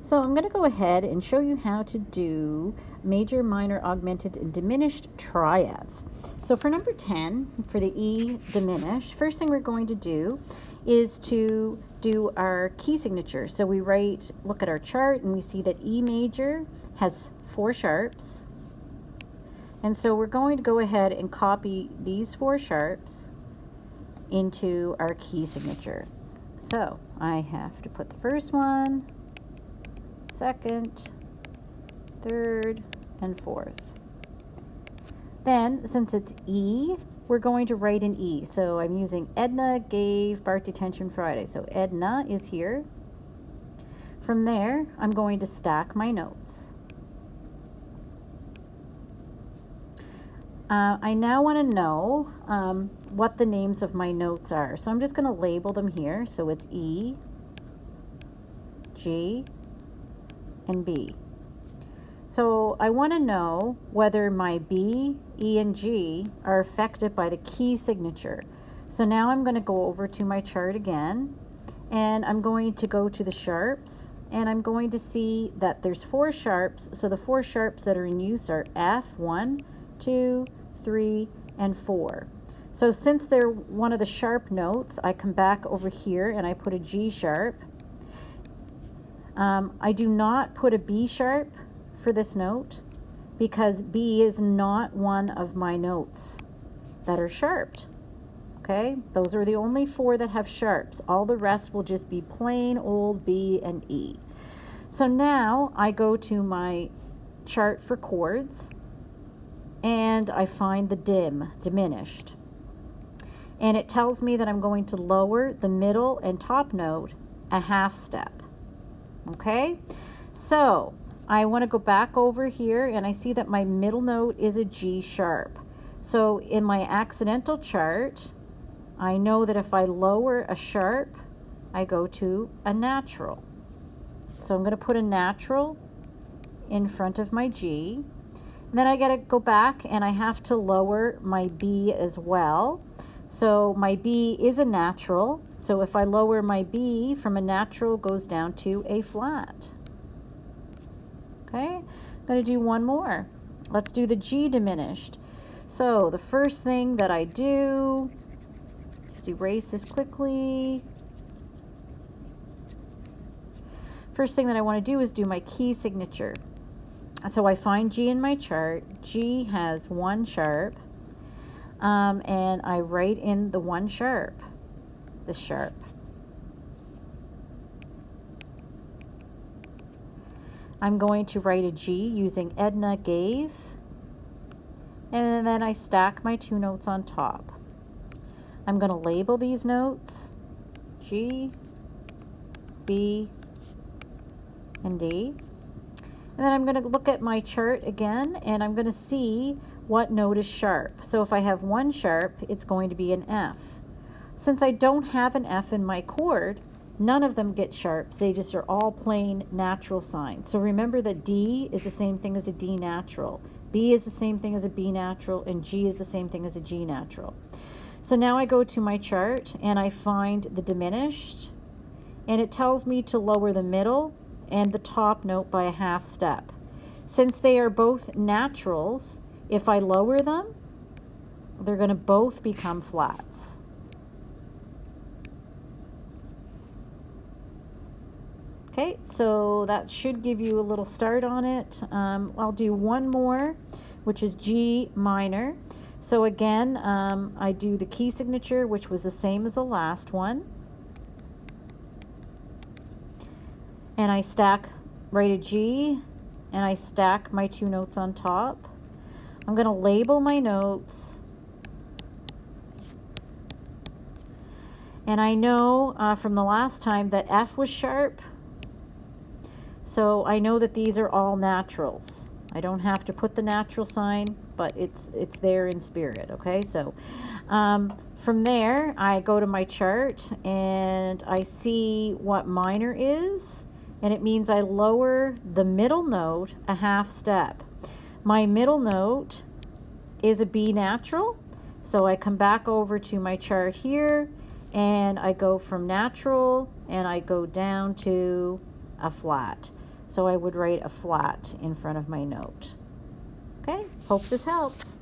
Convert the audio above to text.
So I'm going to go ahead and show you how to do major, minor, augmented, and diminished triads. So for number 10, for the E diminished, first thing we're going to do is to do our key signature. So we look at our chart and we see that E major has 4 sharps. And so we're going to go ahead and copy these 4 sharps into our key signature. So I have to put the first one, second, third, and fourth. Then, since it's E, we're going to write an E. So I'm using Edna gave Bart detention Friday. So Edna is here. From there, I'm going to stack my notes. I now want to know what the names of my notes are. So I'm just going to label them here. So it's E, G, and B. So I want to know whether my B, E, and G are affected by the key signature. So now I'm going to go over to my chart again, and I'm going to go to the sharps, and I'm going to see that there's 4 sharps. So the 4 sharps that are in use are F, 1, 2, 3, and 4. So since they're one of the sharp notes, I come back over here and I put a G sharp. I do not put a B sharp for this note because B is not one of my notes that are sharped. Okay, those are the only 4 that have sharps. All the rest will just be plain old B and E. So now I go to my chart for chords and I find the diminished. And it tells me that I'm going to lower the middle and top note a half step. Okay, so I want to go back over here and I see that my middle note is a G sharp. So in my accidental chart, I know that if I lower a sharp, I go to a natural. So I'm going to put a natural in front of my G. And then I got to go back and I have to lower my B as well. So my B is a natural. So if I lower my B from a natural, goes down to a flat. Okay, I'm going to do one more. Let's do the G diminished. So the first thing that I do, just erase this quickly. First thing that I want to do is do my key signature. So I find G in my chart. G has 1 sharp. And I write in the 1 sharp, this sharp. I'm going to write a G using Edna gave, and then I stack my 2 notes on top. I'm going to label these notes G, B, and D. And then I'm going to look at my chart again, and I'm going to see what note is sharp. So if I have 1 sharp, it's going to be an F. Since I don't have an F in my chord, none of them get sharps. They just are all plain natural signs. So remember that D is the same thing as a D natural. B is the same thing as a B natural, and G is the same thing as a G natural. So now I go to my chart and I find the diminished, and it tells me to lower the middle and the top note by a half step. Since they are both naturals, if I lower them, they're going to both become flats. Okay, so that should give you a little start on it. I'll do one more, which is G minor. So again, I do the key signature, which was the same as the last one. And I write a G, and I stack my 2 notes on top. I'm going to label my notes. And I know from the last time that F was sharp. So I know that these are all naturals. I don't have to put the natural sign, but it's there in spirit, okay? So from there, I go to my chart and I see what minor is, and it means I lower the middle note a half step. My middle note is a B natural, so I come back over to my chart here and I go from natural and I go down to a flat. So I would write a flat in front of my note. Okay, hope this helps.